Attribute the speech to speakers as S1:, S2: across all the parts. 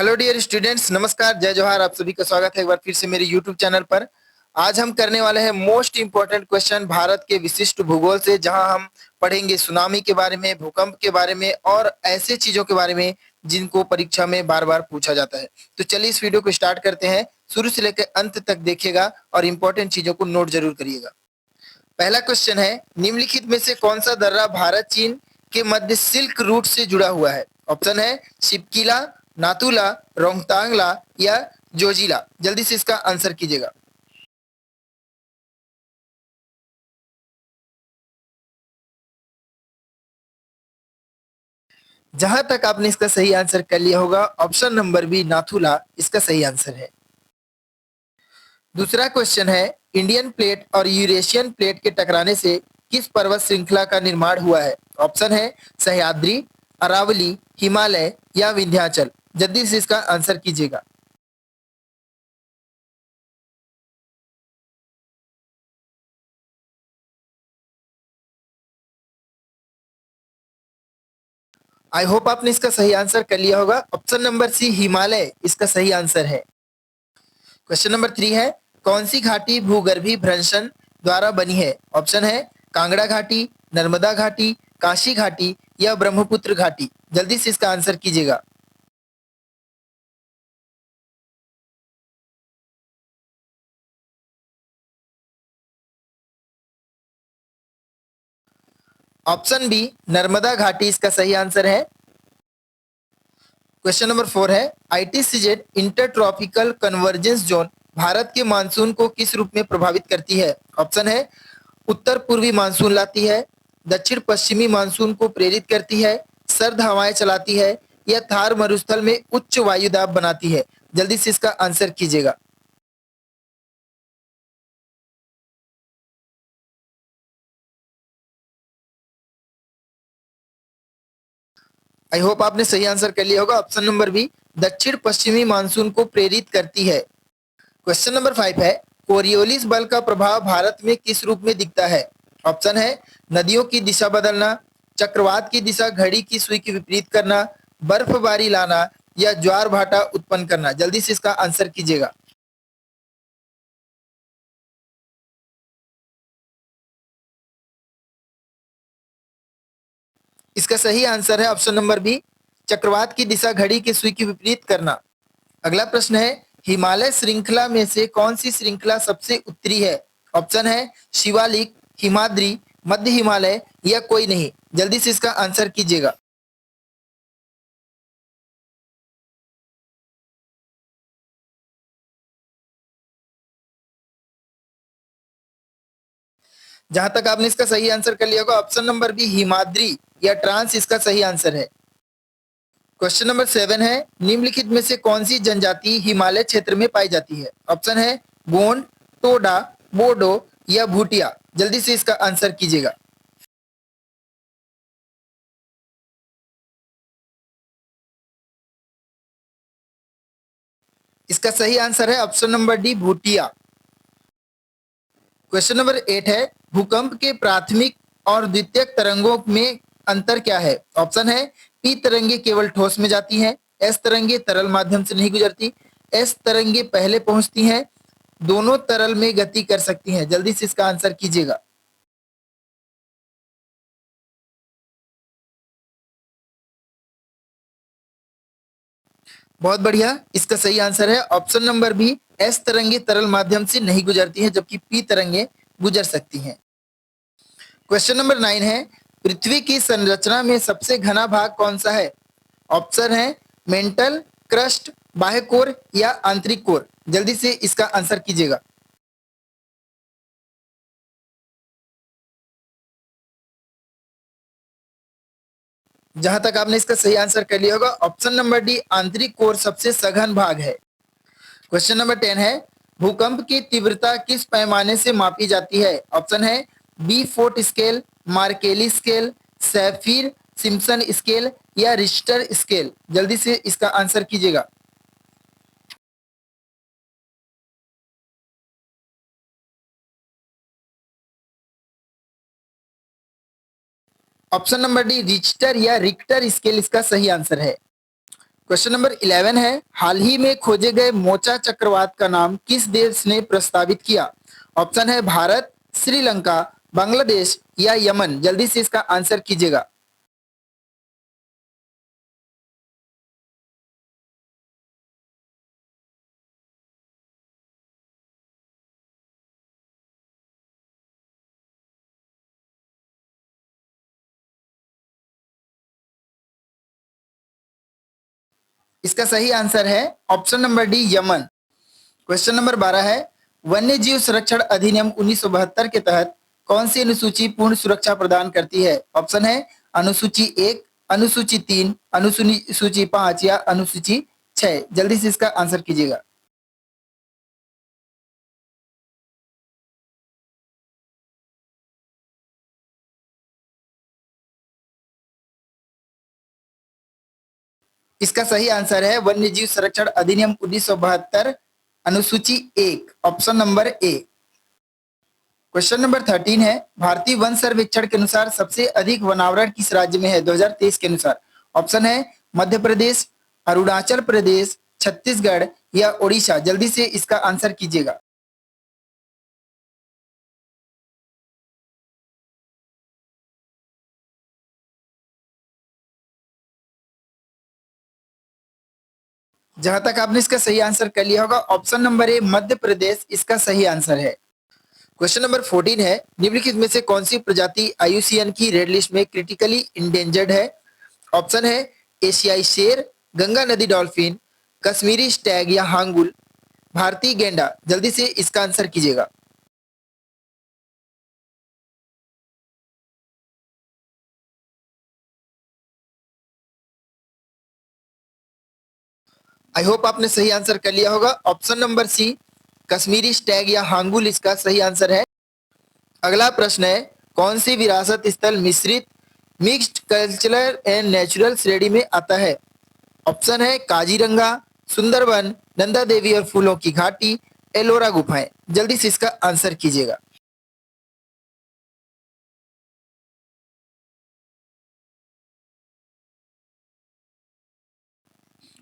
S1: Hello dear students, नमस्कार, जय जोहार। आप सभी का स्वागत है एक बार फिर से मेरे यूट्यूब चैनल पर। आज हम करने वाले हैं मोस्ट इंपॉर्टेंट क्वेश्चन भारत के विशिष्ट भूगोल से, जहां हम पढ़ेंगे सुनामी के बारे में, भूकंप के बारे में और ऐसे चीजों के बारे में जिनको परीक्षा में बार बार पूछा जाता है। तो चलिए इस वीडियो को स्टार्ट करते हैं। शुरू से लेकर अंत तक देखिएगा और इंपॉर्टेंट चीजों को नोट जरूर करिएगा। पहला क्वेश्चन है, निम्नलिखित में से कौन सा दर्रा भारत चीन के मध्य सिल्क रूट से जुड़ा हुआ है? ऑप्शन है शिपकिला, नाथुला, रोहतांगला या जोजिला। जल्दी से इसका आंसर कीजिएगा। जहां तक आपने इसका सही आंसर कर लिया होगा, ऑप्शन नंबर बी नाथुला इसका सही आंसर है। दूसरा क्वेश्चन है, इंडियन प्लेट और यूरेशियन प्लेट के टकराने से किस पर्वत श्रृंखला का निर्माण हुआ है? ऑप्शन है सह्याद्री, अरावली, हिमालय या विंध्याचल। जल्दी से इसका आंसर कीजिएगा। आई होप आपने इसका सही आंसर कर लिया होगा। ऑप्शन नंबर सी हिमालय इसका सही आंसर है। क्वेश्चन नंबर 3 है, कौन सी घाटी भूगर्भीय भ्रंशन द्वारा बनी है? ऑप्शन है कांगड़ा घाटी, नर्मदा घाटी, काशी घाटी या ब्रह्मपुत्र घाटी। जल्दी से इसका आंसर कीजिएगा। ऑप्शन बी नर्मदा घाटी इसका सही आंसर है। क्वेश्चन नंबर 4 है, ITCZ inter tropical convergence zone Bharat के मानसून को किस रूप में प्रभावित करती है? ऑप्शन है उत्तर पूर्वी मानसून लाती है, दक्षिण पश्चिमी मानसून को प्रेरित करती है, सर्द हवाएं चलाती है या थार मरुस्थल में उच्च वायु दाब बनाती है। जल्दी से इसका आंसर कीजिएगा। आई होप आपने सही आंसर कर लिया होगा। ऑप्शन नंबर बी दक्षिण पश्चिमी मानसून को प्रेरित करती है। क्वेश्चन नंबर 5 है, कोरियोलिस बल का प्रभाव भारत में किस रूप में दिखता है? ऑप्शन है नदियों की दिशा बदलना, चक्रवात की दिशा घड़ी की सुई के विपरीत करना, बर्फबारी लाना या ज्वार भाटा उत्पन्न करना। जल्दी से इसका आंसर कीजिएगा। इसका सही आंसर है ऑप्शन नंबर बी चक्रवात की दिशा घड़ी की सुई के विपरीत करना। अगला प्रश्न है, हिमालय श्रृंखला में से कौन सी श्रृंखला सबसे उत्तरी है? ऑप्शन है शिवालिक, हिमाद्री, मध्य हिमालय या कोई नहीं। जल्दी से इसका आंसर कीजिएगा। जहां तक आपने इसका सही आंसर कर लिया होगा, ऑप्शन नंबर बी हिमाद्री या ट्रांस इसका सही आंसर है। क्वेश्चन नंबर 7 है, निम्नलिखित में से कौन सी जनजाति हिमालय क्षेत्र में पाई जाती है? ऑप्शन है गोंड, टोडा, बोडो या भूटिया। जल्दी से इसका आंसर कीजिएगा। इसका सही आंसर है option number D Bhutia. Question number 8 है, भूकंप के प्राथमिक और द्वितीयक तरंगों में अंतर क्या है? ऑप्शन है पी तरंगे केवल ठोस में जाती हैं, एस तरंगे तरल माध्यम से नहीं गुजरती, एस तरंगे पहले पहुंचती हैं, दोनों तरल में गति कर सकती हैं। जल्दी से इसका आंसर कीजिएगा। बहुत बढ़िया, इसका सही आंसर है ऑप्शन नंबर बी एस तरंगे तरल माध्यम से नहीं गुजरती हैं, जबकि पी तरंगे गुजर सकती हैं। क्वेश्चन नंबर 9 है, पृथ्वी की संरचना में सबसे घना भाग कौन सा है? ऑप्शन है मेंटल, क्रस्ट, बाह्य कोर या आंतरिक कोर। जल्दी से इसका आंसर कीजिएगा। जहां तक आपने इसका सही आंसर कर लिया होगा, ऑप्शन नंबर डी आंतरिक कोर सबसे सघन भाग है। क्वेश्चन नंबर 10 है, भूकंप की तीव्रता किस पैमाने से मापी जाती है? ऑप्शन है Beaufort scale, Mercalli scale, Saffir Simpson scale या रिश्टर स्केल। जल्दी से इसका आंसर कीजिएगा। ऑप्शन नंबर डी रिच्टर या रिक्टर स्केल इसका सही आंसर है। क्वेश्चन नंबर 11 है, हाल ही में खोजे गए मोचा चक्रवात का नाम किस देश ने प्रस्तावित किया? ऑप्शन है भारत, श्रीलंका, बांग्लादेश या यमन। जल्दी से इसका आंसर कीजिएगा। इसका सही आंसर है option number D, Yemen. Question number 12 है, वन्य जीव संरक्षण अधिनियम 1972 के तहत कौन सी अनुसूची पूर्ण सुरक्षा प्रदान करती है? ऑप्शन है अनुसूची 1, अनुसूची 3, अनुसूची 5 या अनुसूची 6। जल्दी से इसका आंसर कीजिएगा। इसका सही आंसर है वन्य जीव संरक्षण अधिनियम 1972 अनुसूची 1, option number A. Question number 13 है, भारतीय वन सर्वेक्षण के अनुसार सबसे अधिक वनावरण किस राज्य में है 2023 के अनुसार? ऑप्शन है मध्य प्रदेश, अरुणाचल प्रदेश, छत्तीसगढ़ या ओडिशा। जल्दी से इसका आंसर कीजिएगा। जहां तक आपने इसका सही आंसर कर लिया होगा, option number A Madhya Pradesh इसका सही आंसर है। क्वेश्चन नंबर 14 है, निम्नलिखित में से कौन सी प्रजाति आईयूसीएन की रेड लिस्ट में क्रिटिकली इंडेंजर्ड है? ऑप्शन है एशियाई शेर, गंगा नदी डॉल्फिन, कश्मीरी स्टैग या हांगुल, भारतीय गेंडा। जल्दी से इसका आंसर कीजिएगा। आई होप आपने सही आंसर कर लिया होगा। Option number C, Kashmiri stag या हांगुल इसका सही आंसर है। अगला प्रश्न है, कौन सी विरासत स्थल मिश्रित मिक्स्ड कल्चरल एंड नेचुरल श्रेणी में आता है? ऑप्शन है काजीरंगा, सुंदरबन, नंदा देवी और फूलों की घाटी, एलोरा गुफाएं। जल्दी से इसका आंसर कीजिएगा।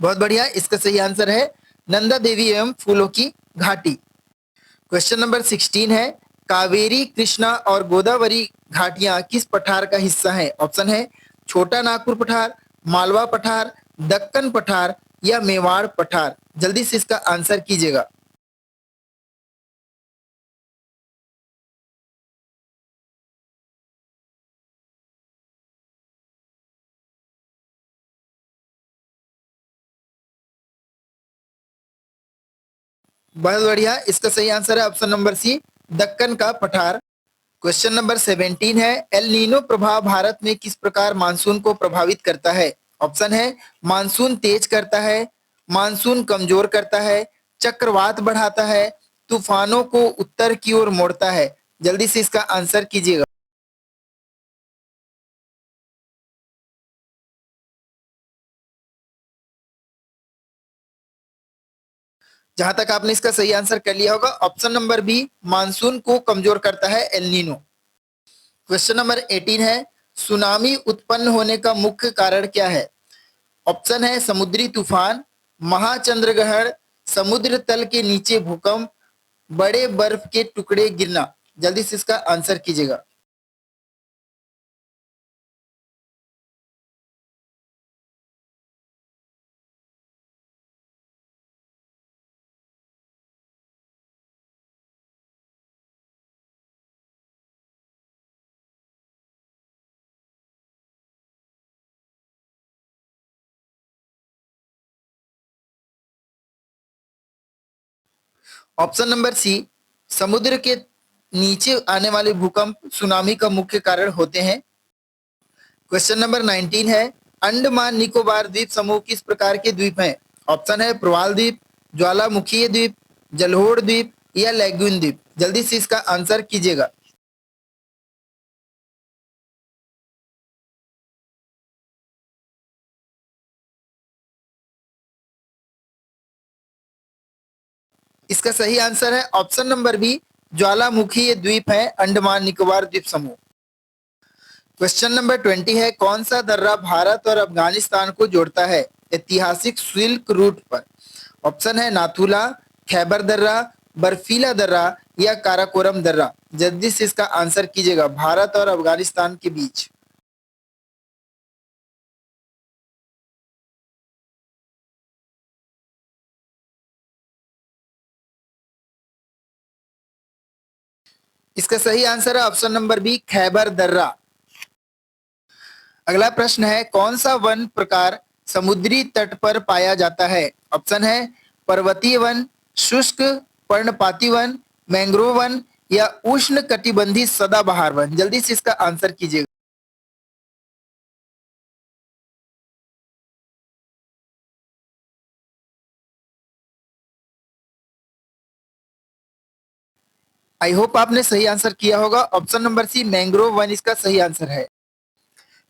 S1: बहुत बढ़िया, इसका सही आंसर है नंदा देवी एवं फूलों की घाटी। क्वेश्चन नंबर 16 है, कावेरी, कृष्णा और गोदावरी घाटियां किस पठार का हिस्सा हैं? ऑप्शन है छोटा नागपुर पठार, मालवा पठार, दक्कन पठार या मेवाड़ पठार। जल्दी से इसका आंसर कीजिएगा। बहुत बढ़िया, इसका सही आंसर है ऑप्शन नंबर सी, दक्कन का पठार। क्वेश्चन नंबर 17 है, एल नीनो प्रभाव भारत में किस प्रकार मानसून को प्रभावित करता है? ऑप्शन है मानसून तेज करता है, मानसून कमजोर करता है, चक्रवात बढ़ाता है, तूफानों को उत्तर की ओर मोड़ता है। जल्दी से इसका आंसर कीजिएगा। जहां तक आपने इसका सही आंसर कर लिया होगा, ऑप्शन नंबर बी, मानसून को कमजोर करता है एल नीनो। क्वेश्चन नंबर 18 है, सुनामी उत्पन्न होने का मुख्य कारण क्या है? ऑप्शन है समुद्री तूफान, महाचंद्रग्रहण, समुद्र तल के नीचे भूकंप, बड़े बर्फ के टुकड़े गिरना। जल्दी से इसका आंसर कीजिएगा। ऑप्शन नंबर सी, समुद्र के नीचे आने वाले भूकंप सुनामी का मुख्य कारण होते हैं। क्वेश्चन नंबर 19 है, अंडमान निकोबार द्वीप समूह किस प्रकार के द्वीप हैं? ऑप्शन है प्रवाल द्वीप, ज्वालामुखीय द्वीप, जलोढ़ द्वीप या लैगून द्वीप। जल्दी से इसका आंसर कीजिएगा। इसका सही आंसर है ऑप्शन नंबर बी, ज्वालामुखीय द्वीप है अंडमान निकोबार द्वीप समूह। क्वेश्चन नंबर 20 है, कौन सा दर्रा भारत और अफगानिस्तान को जोड़ता है? ऐतिहासिक सिल्क रूट पर? ऑप्शन है नाथुला, खैबर दर्रा, बर्फीला दर्रा या काराकोरम दर्रा। जल्दी से इसका आंसर कीजिएगा, भारत और अफगानिस्तान के बीच। इसका सही आंसर है ऑप्शन नंबर बी, खैबर दर्रा। अगला प्रश्न है, कौन सा वन प्रकार समुद्री तट पर पाया जाता है? ऑप्शन है पर्वतीय वन, शुष्क पर्णपाती वन, मैंग्रोव वन या उष्ण कटिबंधीय सदाबहार वन। जल्दी से इसका आंसर कीजिएगा। आई होप आपने सही आंसर किया होगा। ऑप्शन नंबर सी, मैंग्रोव वन इसका सही आंसर है।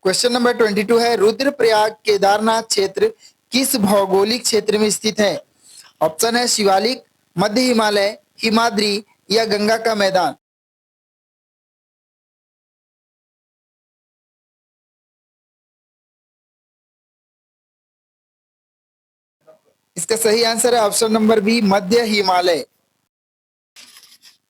S1: क्वेश्चन नंबर 22 है, रुद्रप्रयाग केदारनाथ क्षेत्र किस भौगोलिक क्षेत्र में स्थित है? ऑप्शन है शिवालिक, मध्य हिमालय, हिमाद्री या गंगा का मैदान। इसका सही आंसर है ऑप्शन नंबर बी, मध्य हिमालय।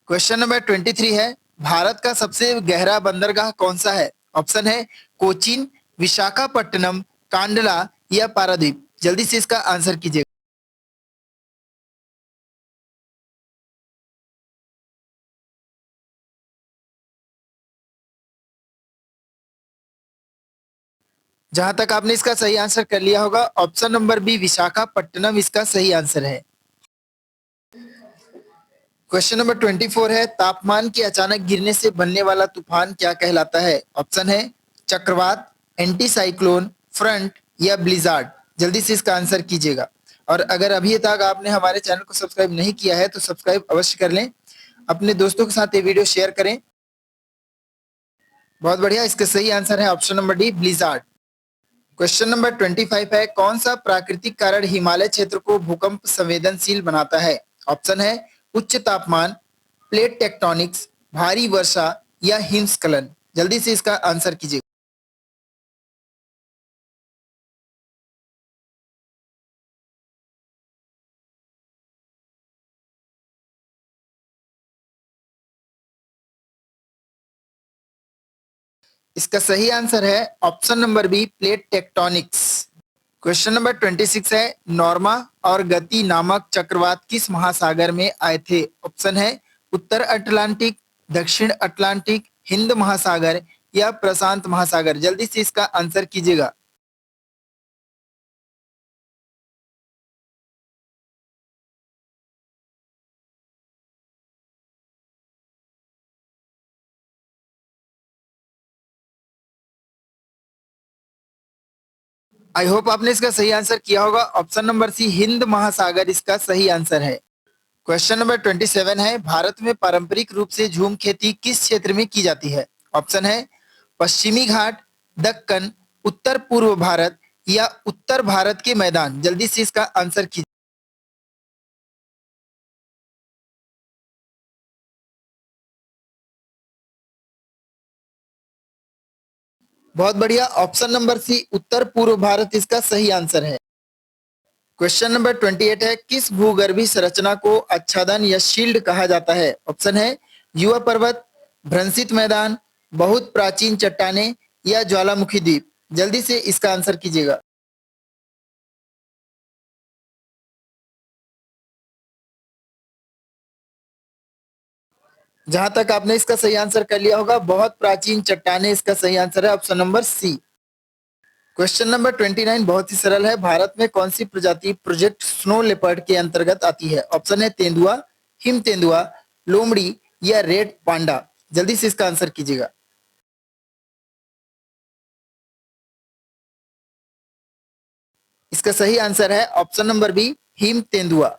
S1: क्वेश्चन नंबर 23 है, भारत का सबसे गहरा बंदरगाह कौन सा है? ऑप्शन है कोचीन, विशाखापट्टनम, कांडला या पारादीप। जल्दी से इसका आंसर कीजिए। जहां तक आपने इसका सही आंसर कर लिया होगा, ऑप्शन नंबर बी, विशाखापट्टनम इसका सही आंसर है। क्वेश्चन नंबर 24 है, तापमान के अचानक गिरने से बनने वाला तूफान क्या कहलाता है? ऑप्शन है चक्रवात, एंटी साइक्लोन, फ्रंट या ब्लिजार्ड। जल्दी से इसका आंसर कीजिएगा। और अगर अभी तक आपने हमारे चैनल को सब्सक्राइब नहीं किया है तो सब्सक्राइब अवश्य कर लें, अपने दोस्तों के साथ ये वीडियो शेयर करें। बहुत बढ़िया, इसका सही आंसर है option number D, blizzard. Question number 25 है, कौन सा प्राकृतिक कारण हिमालय क्षेत्र को भूकंप संवेदनशील बनाता है? ऑप्शन है उच्च तापमान, प्लेट टेक्टोनिक्स, भारी वर्षा या हिमस्खलन। जल्दी से इसका आंसर कीजिए। इसका सही आंसर है option number B, plate tectonics. Question number 26 है, नॉर्मा और गति नामक चक्रवात किस महासागर में आए थे? ऑप्शन है उत्तर अटलांटिक, दक्षिण अटलांटिक, हिंद महासागर या प्रशांत महासागर। जल्दी से इसका आंसर कीजिएगा। आई होप आपने इसका सही आंसर किया होगा। ऑप्शन नंबर सी, हिंद महासागर इसका सही आंसर है। क्वेश्चन नंबर 27 है, भारत में पारंपरिक रूप से झूम खेती किस क्षेत्र में की जाती है? ऑप्शन है पश्चिमी घाट, दक्कन, उत्तर पूर्व भारत या उत्तर भारत के मैदान। जल्दी से इसका आंसर कीजिए। बहुत बढ़िया, ऑप्शन नंबर सी, उत्तर पूर्व भारत इसका सही आंसर है। क्वेश्चन नंबर 28 है, किस भूगर्भीय संरचना को आच्छादन या शील्ड कहा जाता है? ऑप्शन है युवा पर्वत, भ्रंशित मैदान, बहुत प्राचीन चट्टाने या ज्वालामुखी द्वीप। जल्दी से इसका आंसर कीजिएगा। जहां तक आपने इसका सही आंसर कर लिया होगा, बहुत प्राचीन चट्टाने इसका सही आंसर है option number C. Question number 29 बहुत ही सरल है, भारत में कौन सी प्रजाति प्रोजेक्ट स्नो लेपर्ड के अंतर्गत आती है? ऑप्शन है तेंदुआ, हिम तेंदुआ, लोमड़ी या रेड पांडा। जल्दी से इसका आंसर कीजिएगा। इसका सही आंसर है ऑप्शन नंबर बी, हिम तेंदुआ।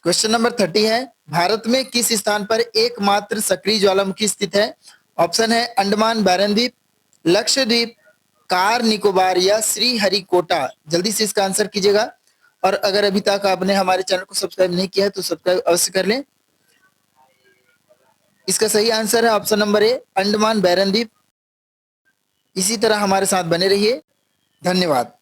S1: क्वेश्चन नंबर 30 है, भारत में किस स्थान पर एकमात्र सक्रिय ज्वालामुखी स्थित है? ऑप्शन है अंडमान बारनद्वीप, लक्षद्वीप, कार निकोबार या श्री हरिकोटा। जल्दी से इसका आंसर कीजिएगा। और अगर अभी तक आपने हमारे चैनल को सब्सक्राइब नहीं किया है तो सब्सक्राइब अवश्य कर लें। इसका सही आंसर है ऑप्शन नंबर ए, अंडमान बारनद्वीप। इसी तरह हमारे साथ बने रहिए। धन्यवाद।